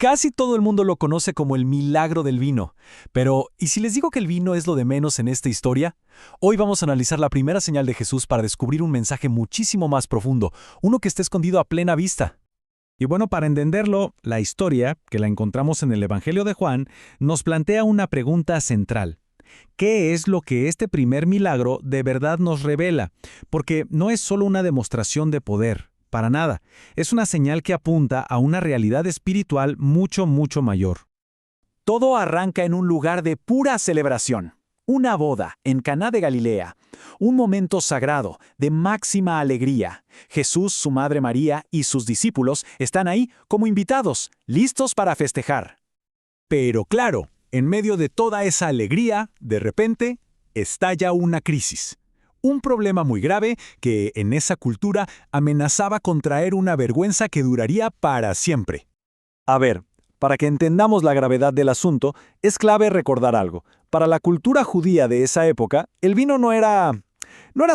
Casi todo el mundo lo conoce como el milagro del vino. Pero, ¿y si les digo que el vino es lo de menos en esta historia? Hoy vamos a analizar la primera señal de Jesús para descubrir un mensaje muchísimo más profundo, uno que está escondido a plena vista. Y bueno, para entenderlo, la historia, que la encontramos en el Evangelio de Juan, nos plantea una pregunta central. ¿Qué es lo que este primer milagro de verdad nos revela? Porque no es solo una demostración de poder, para nada. Es una señal que apunta a una realidad espiritual mucho, mucho mayor. Todo arranca en un lugar de pura celebración. Una boda en Caná de Galilea. Un momento sagrado, de máxima alegría. Jesús, su madre María y sus discípulos están ahí como invitados, listos para festejar. Pero claro, en medio de toda esa alegría, de repente, estalla una crisis. Un problema muy grave que, en esa cultura, amenazaba con traer una vergüenza que duraría para siempre. A ver, para que entendamos la gravedad del asunto, es clave recordar algo. Para la cultura judía de esa época, el vino no era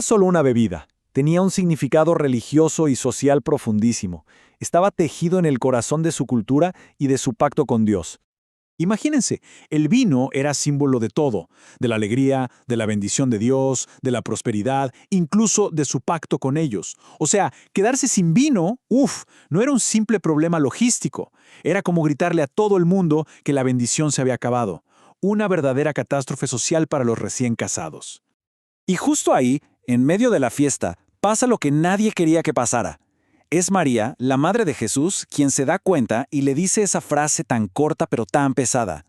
solo una bebida. Tenía un significado religioso y social profundísimo. Estaba tejido en el corazón de su cultura y de su pacto con Dios. Imagínense, el vino era símbolo de todo, de la alegría, de la bendición de Dios, de la prosperidad, incluso de su pacto con ellos. O sea, quedarse sin vino, no era un simple problema logístico. Era como gritarle a todo el mundo que la bendición se había acabado. Una verdadera catástrofe social para los recién casados. Y justo ahí, en medio de la fiesta, pasa lo que nadie quería que pasara. Es María, la madre de Jesús, quien se da cuenta y le dice esa frase tan corta pero tan pesada.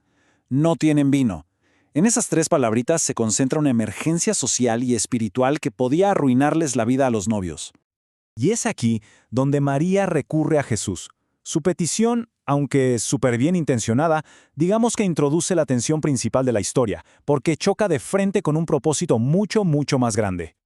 No tienen vino. En esas 3 palabritas se concentra una emergencia social y espiritual que podía arruinarles la vida a los novios. Y es aquí donde María recurre a Jesús. Su petición, aunque súper bien intencionada, digamos que introduce la tensión principal de la historia, porque choca de frente con un propósito mucho, mucho más grande.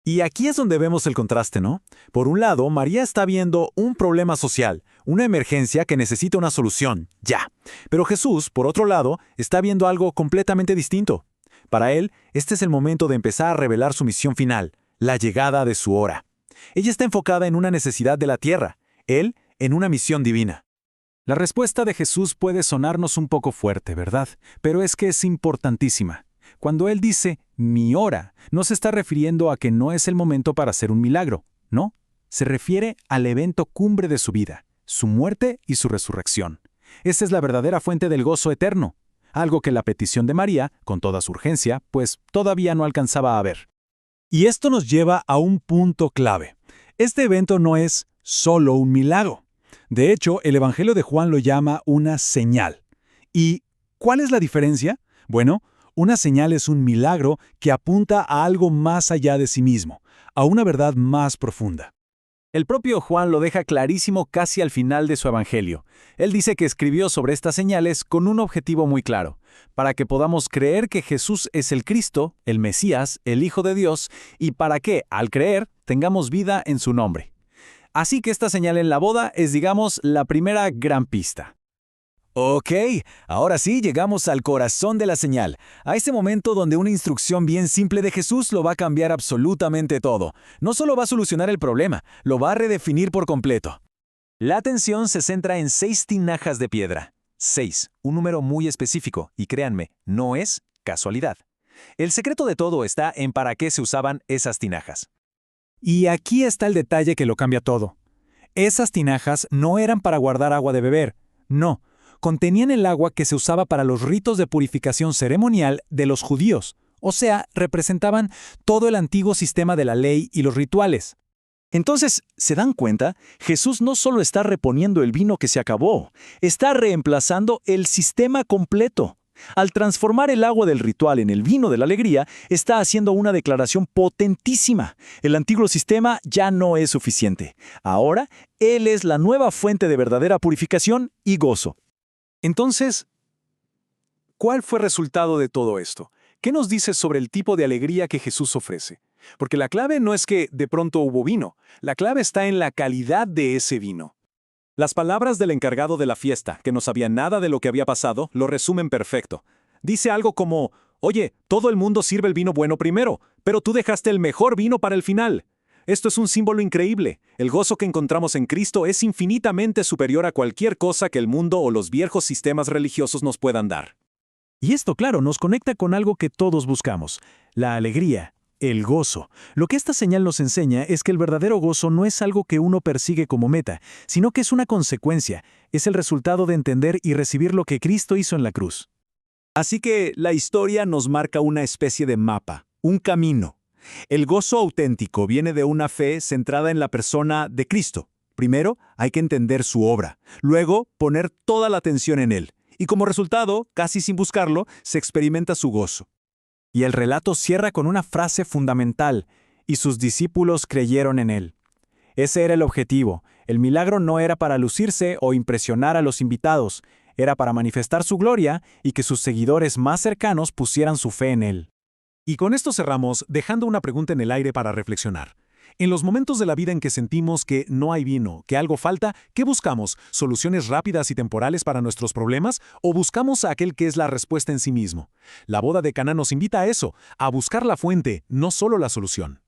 Y aquí es donde vemos el contraste, ¿no? Por un lado, María está viendo un problema social, una emergencia que necesita una solución, ya. Pero Jesús, por otro lado, está viendo algo completamente distinto. Para él, este es el momento de empezar a revelar su misión final, la llegada de su hora. Ella está enfocada en una necesidad de la tierra, él en una misión divina. La respuesta de Jesús puede sonarnos un poco fuerte, ¿verdad? Pero es que es importantísima. Cuando Él dice, mi hora, no se está refiriendo a que no es el momento para hacer un milagro, no. Se refiere al evento cumbre de su vida, su muerte y su resurrección. Esa es la verdadera fuente del gozo eterno, algo que la petición de María, con toda su urgencia, pues todavía no alcanzaba a ver. Y esto nos lleva a un punto clave. Este evento no es solo un milagro. De hecho, el Evangelio de Juan lo llama una señal. ¿Y cuál es la diferencia? Bueno, una señal es un milagro que apunta a algo más allá de sí mismo, a una verdad más profunda. El propio Juan lo deja clarísimo casi al final de su Evangelio. Él dice que escribió sobre estas señales con un objetivo muy claro, para que podamos creer que Jesús es el Cristo, el Mesías, el Hijo de Dios, y para que, al creer, tengamos vida en su nombre. Así que esta señal en la boda es, digamos, la primera gran pista. Ok, ahora sí llegamos al corazón de la señal, a ese momento donde una instrucción bien simple de Jesús lo va a cambiar absolutamente todo. No solo va a solucionar el problema, lo va a redefinir por completo. La atención se centra en 6 tinajas de piedra. 6, un número muy específico, y créanme, no es casualidad. El secreto de todo está en para qué se usaban esas tinajas. Y aquí está el detalle que lo cambia todo. Esas tinajas no eran para guardar agua de beber, no. Contenían el agua que se usaba para los ritos de purificación ceremonial de los judíos, o sea, representaban todo el antiguo sistema de la ley y los rituales. Entonces, ¿se dan cuenta? Jesús no solo está reponiendo el vino que se acabó, está reemplazando el sistema completo. Al transformar el agua del ritual en el vino de la alegría, está haciendo una declaración potentísima. El antiguo sistema ya no es suficiente. Ahora, Él es la nueva fuente de verdadera purificación y gozo. Entonces, ¿cuál fue el resultado de todo esto? ¿Qué nos dice sobre el tipo de alegría que Jesús ofrece? Porque la clave no es que de pronto hubo vino, la clave está en la calidad de ese vino. Las palabras del encargado de la fiesta, que no sabía nada de lo que había pasado, lo resumen perfecto. Dice algo como, oye, todo el mundo sirve el vino bueno primero, pero tú dejaste el mejor vino para el final. Esto es un símbolo increíble. El gozo que encontramos en Cristo es infinitamente superior a cualquier cosa que el mundo o los viejos sistemas religiosos nos puedan dar. Y esto, claro, nos conecta con algo que todos buscamos, la alegría, el gozo. Lo que esta señal nos enseña es que el verdadero gozo no es algo que uno persigue como meta, sino que es una consecuencia, es el resultado de entender y recibir lo que Cristo hizo en la cruz. Así que la historia nos marca una especie de mapa, un camino. El gozo auténtico viene de una fe centrada en la persona de Cristo. Primero, hay que entender su obra, luego poner toda la atención en Él. Y como resultado, casi sin buscarlo, se experimenta su gozo. Y el relato cierra con una frase fundamental, y sus discípulos creyeron en él. Ese era el objetivo. El milagro no era para lucirse o impresionar a los invitados, era para manifestar su gloria y que sus seguidores más cercanos pusieran su fe en él. Y con esto cerramos, dejando una pregunta en el aire para reflexionar. En los momentos de la vida en que sentimos que no hay vino, que algo falta, ¿qué buscamos? ¿Soluciones rápidas y temporales para nuestros problemas? ¿O buscamos a aquel que es la respuesta en sí mismo? La boda de Caná nos invita a eso, a buscar la fuente, no solo la solución.